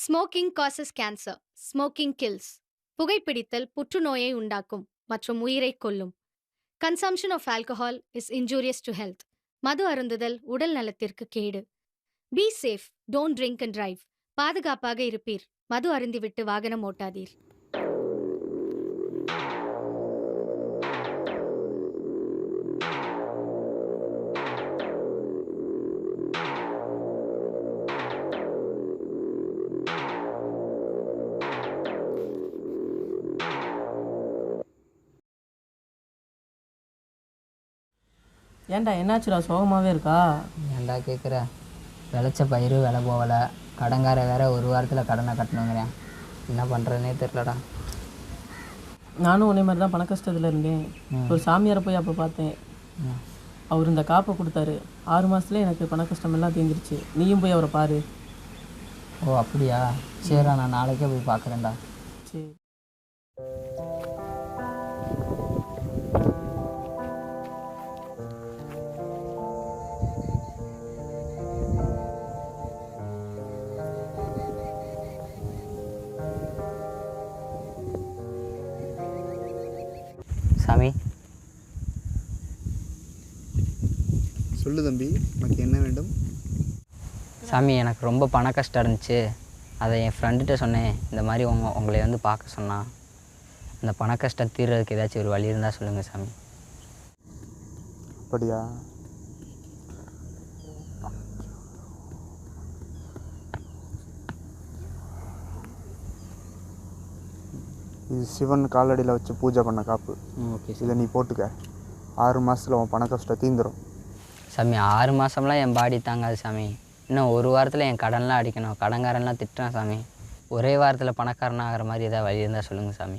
Smoking causes cancer. Smoking kills. புகைப்பிடித்தல் புற்றுநோயை உண்டாக்கும் மற்றும் உயிரைக் கொல்லும். Consumption of alcohol is injurious to health. மது அருந்துதல் உடல் நலத்திற்கு கேடு. Be safe. Don't drink and drive. பாதுகாப்பாக இருப்பீர். மது அருந்திவிட்டு வாகனம் ஓட்டாதீர். ஏன்டா என்னாச்சுடா சோகமாகவே இருக்கா? ஏன்டா கேட்குற? விளைச்ச பயிர் விலை போகலை, கடங்கார வேற ஒரு வாரத்தில் கடனை கட்டணுங்கிறேன். என்ன பண்ணுறதுனே தெரிலடா. நானும் உன்னை மாதிரி தான் பண கஷ்டத்தில் இருந்தேன். ஒரு சாமியாரை போய் அப்போ பார்த்தேன். அவர் இந்த காப்பை கொடுத்தாரு. 6 மாதத்துல எனக்கு பண கஷ்டமெல்லாம் தீர்ந்துருச்சு. நீயும் போய் அவரை பாரு. ஓ அப்படியா? சரிடா, நான் நாளைக்கே போய் பார்க்குறேன்டா. சரி. சாமி, சொல்லு தம்பி, உனக்கு என்ன வேண்டும்? சாமி எனக்கு ரொம்ப பண கஷ்டம் இருந்துச்சு. அதை என் ஃப்ரெண்டுகிட்ட சொன்னேன். இந்த மாதிரி உங்களை வந்து பார்க்க சொன்னான். அந்த பண கஷ்டம் தீர்றதுக்கு ஏதாச்சும் ஒரு வழி இருந்தால் சொல்லுங்கள் சாமி. அப்படியா? இது சிவன் காலடியில் வச்சு பூஜை பண்ண காப்பு. ஓகே. இதை நீ போட்டுக்க. 6 மாதத்தில் உன் பண கஷ்டம் தீந்துடும். சாமி 6 மாதம்லாம் என் பாடி தாங்காது சாமி. இன்னும் ஒரு வாரத்தில் என் கடன்லாம் அடிக்கணும். கடன்காரன்லாம் திட்டுறான் சாமி. ஒரே வாரத்தில் பணக்காரன் ஆகிற மாதிரி ஏதாவது வழி இருந்தால் சொல்லுங்கள் சாமி.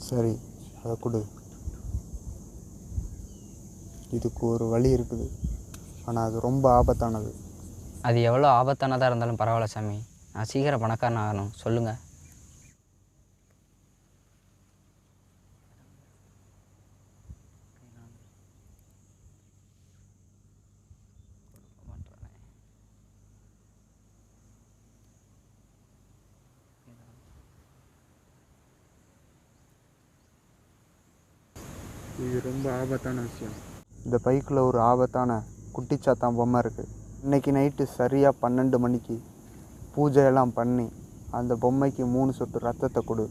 சரி, அதை கொடு. இதுக்கு ஒரு வழி இருக்குது, ஆனால் அது ரொம்ப ஆபத்தானது. அது எவ்வளோ ஆபத்தானதாக இருந்தாலும் பரவாயில்ல சாமி. நான் சீக்கிரம் பணக்காரன் ஆகணும், சொல்லுங்கள். இது ரொம்ப ஆபத்தான விஷயம். இந்த பைக்கில் ஒரு ஆபத்தான குட்டிச்சாத்தான் பொம்மை இருக்குது. இன்றைக்கி நைட்டு சரியாக 12 மணிக்கு பூஜையெல்லாம் பண்ணி அந்த பொம்மைக்கு 3 சொட்டு ரத்தத்தை கொடு.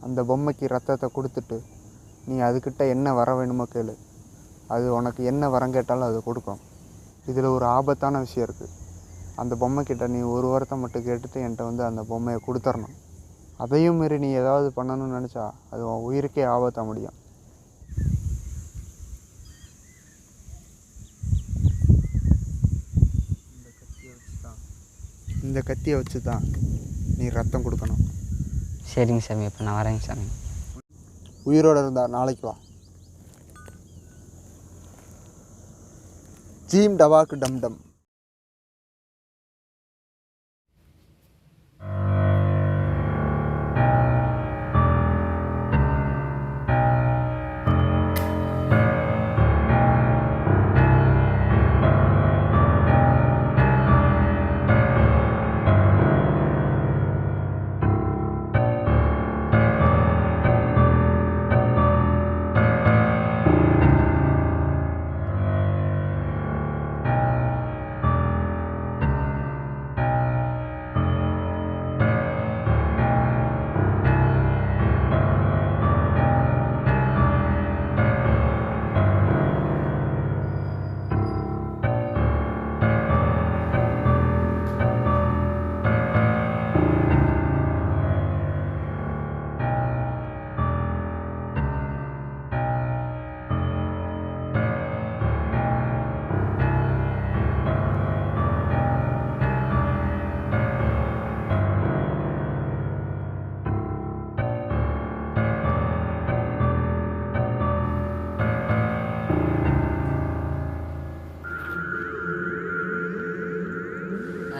அந்த பொம்மைக்கு ரத்தத்தை கொடுத்துட்டு நீ அதுக்கிட்ட என்ன வர வேணுமோ கேளு. அது உனக்கு என்ன வரம் கேட்டாலும் அது கொடுக்கும். இதில் ஒரு ஆபத்தான விஷயம் இருக்குது. அந்த பொம்மைக்கிட்ட நீ ஒரு வாரத்தை மட்டும் கேட்டுட்டு என்கிட்ட வந்து அந்த பொம்மையை கொடுத்துடணும். அதையும் மீறி நீ ஏதாவது பண்ணணும்னு நினச்சா அது உன் உயிருக்கே ஆபத்தாக முடியும். இந்த கத்தியை வச்சு தான் நீ ரத்தம் கொடுக்கணும். சரிங்க சாமி, இப்போ நான் வரேங்க சாமி. உயிரோடு இருந்தா நாளைக்கு வா. ஜீம் டவாக்கு டம் டம்.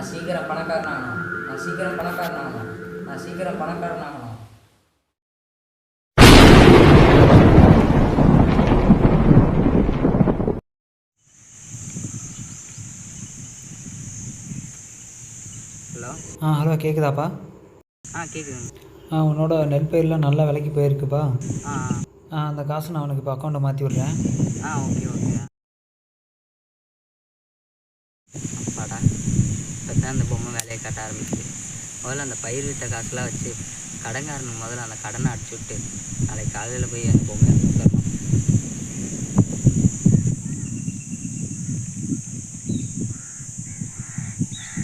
சீக்கிரம் பணக்காரன் ஆகணும். நான் சீக்கிரம் பணக்காரன் ஆகணும். நான் சீக்கிரம் பணக்காரன் ஆகணும். ஹலோ. ஹலோ கேட்குதாப்பா? கேட்குதுங்க. உன்னோட நெல் பயிரெலாம் நல்லா விலைக்கு போயிருக்குப்பா. ஆ அந்த காசை நான் உனக்கு இப்போ அக்கௌண்ட்டை மாற்றி விட்றேன். Okay okay. அப்பாடா, இப்போ தான் அந்த பொம்மை வேலையை கட்ட ஆரம்பிச்சு. முதல்ல அந்த பயிர் விட்ட காசுலாம் வச்சு கடன்காரனுக்கு முதல்ல அந்த கடனை அடிச்சு விட்டு நாளைக்கு காலையில் போய் அந்த பொம்மையை கொடுத்துடணும்.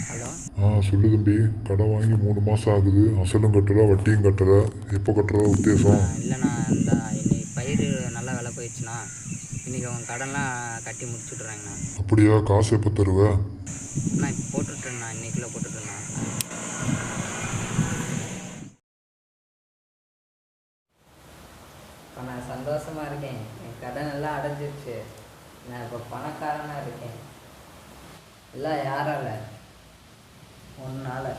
ஹலோ. சொல்லு தம்பி. கடன் வாங்கி 3 மாதம் ஆகுது. அசலும் கட்டலை, வட்டியும் கட்டலை. எப்போ கட்டுறதா உத்தேசம்? இல்லைண்ணா, இந்த இன்னைக்கு பயிர் நல்லா விலை போயிடுச்சுண்ணா. இன்றைக்கி அவங்க கடன்லாம் கட்டி முடிச்சுட்றாங்கண்ணா. அப்படியா? காசு எப்போ தருவ? அண்ணா இப்போ போட்டுட்றேண்ணா, இன்னைக்குள்ளே போட்டுட்றேண்ணா. இப்போ நான் சந்தோஷமாக இருக்கேன். என் கடன் எல்லாம் அடைஞ்சிருச்சு. நான் இப்போ பணக்காரனாக இருக்கேன். எல்லாம் யாரால? உன்னால்.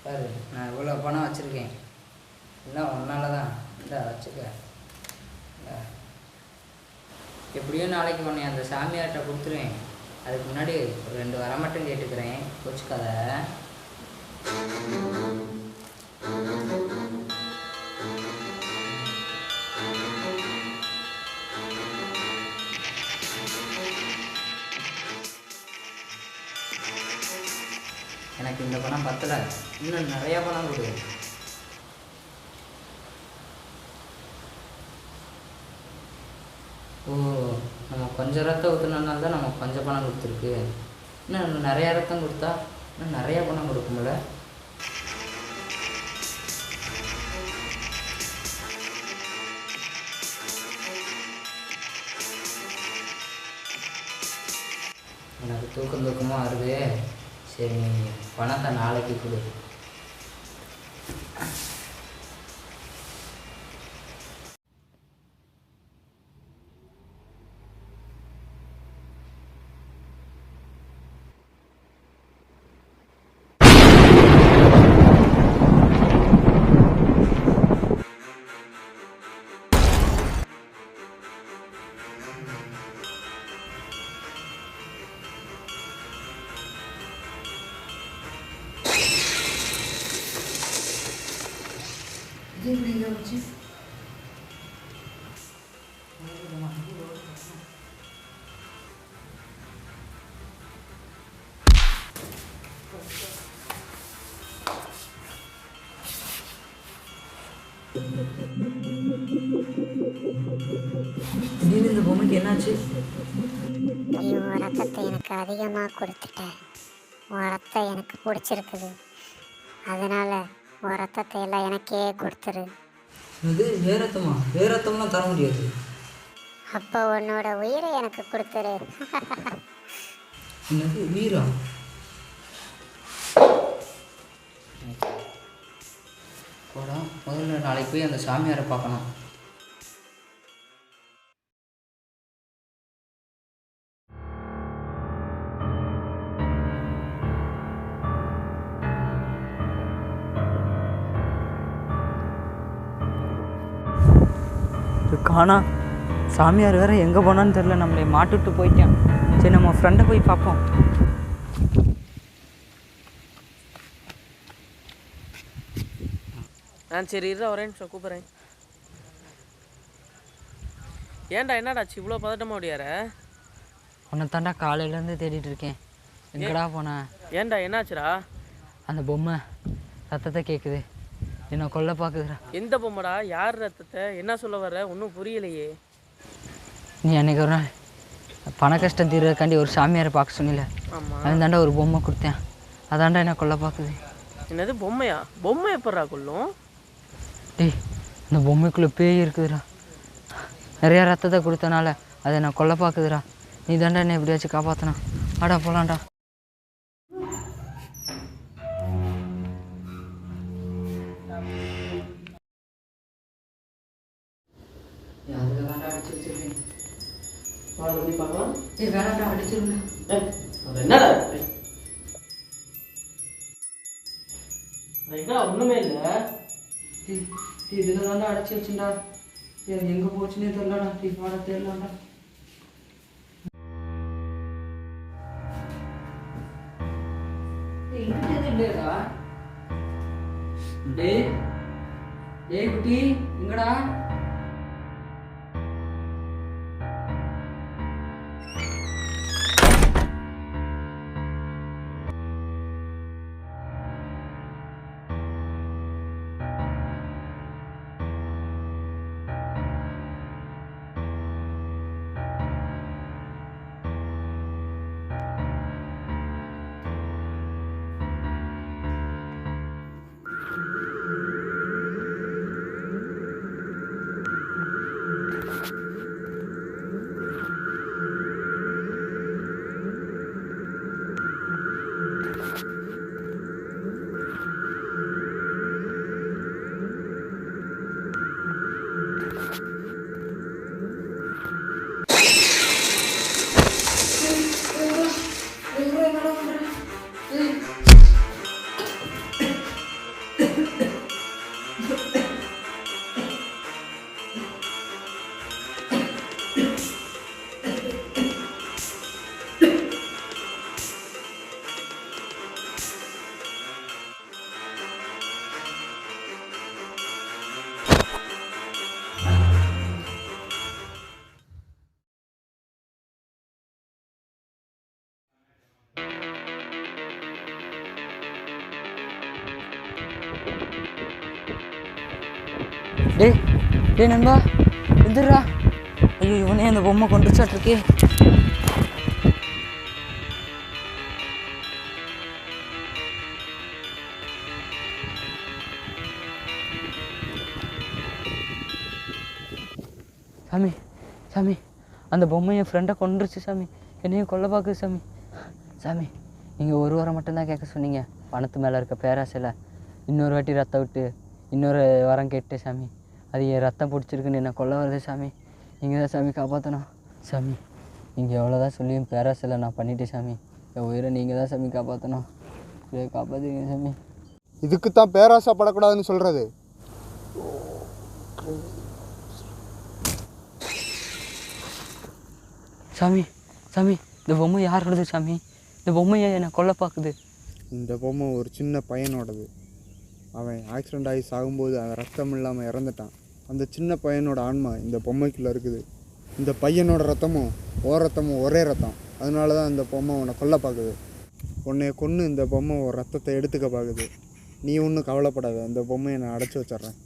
பாரு, நான் இவ்வளோ பணம் வச்சுருக்கேன். எல்லாம் உன்னால தான். இந்த வச்சுக்க. எப்படியும் நாளைக்கு உன்னை அந்த சாமியார்கிட்ட கொடுத்துருவேன். அதுக்கு முன்னாடி ஒரு 2 வரம் மட்டும் கேட்டுக்கிறேன், கோச்சுக்காத. எனக்கு இந்த பணம் பத்தலை, இன்னும் நிறையா பணம் கொடு. நம்ம கொஞ்சம் ரத்தம் ஊற்றுனால தான் நமக்கு கொஞ்சம் பணம் கொடுத்துருக்கு. இன்னும் நிறையா ரத்தம் கொடுத்தா இன்னும் நிறையா பணம் கொடுக்கும்ல. எனக்கு தூக்கமாக வருது. சரி, நீ பணத்தை நாளைக்கு கொடு. திடீர்னு இந்த பொம்மைக்கு என்னாச்சு? நீ உன் ரத்தத்தை எனக்கு அதிகமாக கொடுத்துட்ட. உன் ரத்தம் எனக்கு பிடிச்சிருக்குது. அதனால உன் ரத்தத்தை எல்லாம் எனக்கே கொடுத்துரு. இது வேரத்தமா? வேரத்தம்லாம் தர முடியாது. அப்போ உன்னோட உயிரை எனக்கு கொடுத்துரு. என்னது உயிரா? போடா, முதல்ல நாளைக்கு போய் அந்த சாமியாரை பார்க்கணும். காணா, சாமியார் வேற எங்கே போனான்னு தெரில. நம்மளை மாட்டுட்டு போயிட்டான். சரி, நம்ம ஃப்ரெண்டை போய் பார்ப்போம். சரி இருடா, ஒரே நிமிஷம் கூப்பிட்றேன். ஏன்டா, என்னடாச்சு இவ்வளோ பதட்டமாக ஓடியார? உன்னை தாண்டா காலையிலேருந்து தேடிட்டு இருக்கேன். எங்கடா போனேன்? ஏன்டா, என்னாச்சுடா? அந்த பொம்மை ரத்தத்தை கேட்குது, என்னை கொல்ல பார்க்குதுடா. எந்த பொம்மைடா? யார் ரத்தத்தை? என்ன சொல்ல வர்ற? ஒன்றும் புரியலையே. நீ அன்றைக்கி ஒரு நாள் பண கஷ்டம் தீர்றதுக்காண்டி ஒரு சாமியாரை பார்க்க சொன்னில? ஆமாம். அவன் தாண்டா ஒரு பொம்மை கொடுத்தேன். அதாண்டா என்னை கொல்ல பார்க்குது. என்னது பொம்மையா? பொம்மை எப்படா கொல்லும்? டேய், இந்த பொம்மைக்குள்ளே பேய் இருக்குதுடா. நிறையா ரத்தத்தை கொடுத்தனால அதை நான் கொல்ல பார்க்குதுடா. நீ தாண்டா என்ன எப்படியாச்சும் காப்பாற்றினா. ஆடா போகலான்டா. அதுக்கு தாண்டா அடிச்சு வச்சிருக்கேன். வேணாண்டா, அடிச்சிருந்தா. என்னடா ஒன்றுமே இல்லை. இதில் தாண்டா அடைச்சி வச்சுண்டா. எங்கே போச்சுன்னே தெரியலடா. வாட தெரியலடா. எங்கிட்ட இல்லையா? டேய் டேய் குட்டி எங்கடா? டேய் டேய் நண்பா எந்திரா. ஐயோ இவனே அந்த பொம்மை கொண்டுச்சாட்டிருக்கே. சாமி சாமி அந்த பொம்மை என் ஃப்ரெண்டை கொண்டுருச்சு சாமி. என்னையும் கொல்ல பார்க்குது சாமி. சாமி நீங்கள் ஒரு வாரம் மட்டும்தான் கேட்க சொன்னீங்க பணத்து மேலே இருக்க பேராசையில். இன்னொரு வாட்டி ரத்தம் விட்டு இன்னொரு வாரம் கேட்டு சாமி. அது என் ரத்தம் பிடிச்சிருக்குன்னு என்னை கொல்ல வருது சாமி. நீங்கள் தான் சாமி காப்பாற்றணும். சாமி நீங்கள் எவ்வளோதான் சொல்லியும் பேராசையில் நான் பண்ணிட்டேன் சாமி. என் உயிரை நீங்கள் தான் சாமி காப்பாற்றணும். காப்பாற்றுங்க சாமி. இதுக்கு தான் பேராசைப்படக்கூடாதுன்னு சொல்கிறது. சாமி சாமி இந்த பொம்மை யாரோடது சாமி? இந்த பொம்மையை என்னை கொல்ல பார்க்குது. இந்த பொம்மை ஒரு சின்ன பையனோடது. அவன் ஆக்சிடெண்ட் ஆகி சாகும்போது அவன் ரத்தம் இல்லாமல் இறந்துட்டான். அந்த சின்ன பையனோட ஆன்மா இந்த பொம்மைக்குள்ளே இருக்குது. இந்த பையனோட ரத்தமும் ரத்தமும் ஒரே ரத்தம். அதனால தான் இந்த பொம்மை உன்னை கொல்ல பார்க்குது. உன்னைய கொன்று இந்த பொம்மை ஒரு ரத்தத்தை எடுத்துக்க பார்க்குது. நீ ஒன்றும் கவலைப்படாத, இந்த பொம்மையை நான் அடைச்சி வச்சிட்றேன்.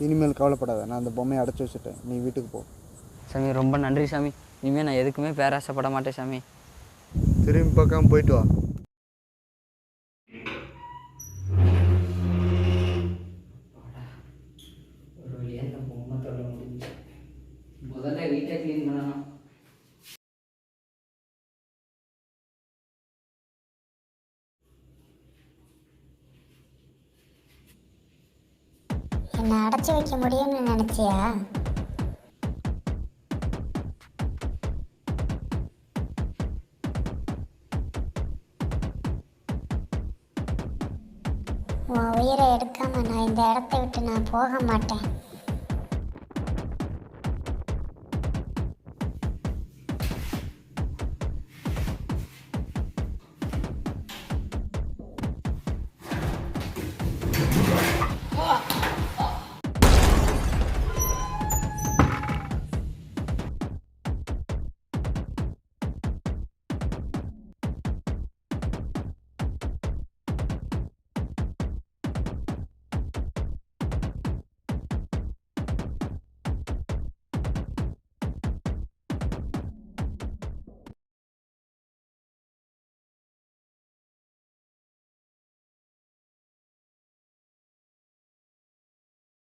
இனிமேல் கவலைப்படாத, நான் அந்த பொம்மையை அடைச்சி வச்சுட்டேன். நீ வீட்டுக்கு போ. சாமி ரொம்ப நன்றி சாமி. இனிமேல் நான் எதுக்குமே பேராசைப்பட மாட்டேன் சாமி. திரும்பி பார்க்காம போயிட்டு வா. ஒரு வழியாக இந்த பொம்மை தொல்லை முடிஞ்சு. முதல்ல வீட்டை க்ளீன் பண்ணணும். என்னை அடைச்சி வைக்க முடியும்னு நினச்சியா? உன் உயிரை எடுக்காம நான் இந்த இடத்த விட்டு நான் போக மாட்டேன்.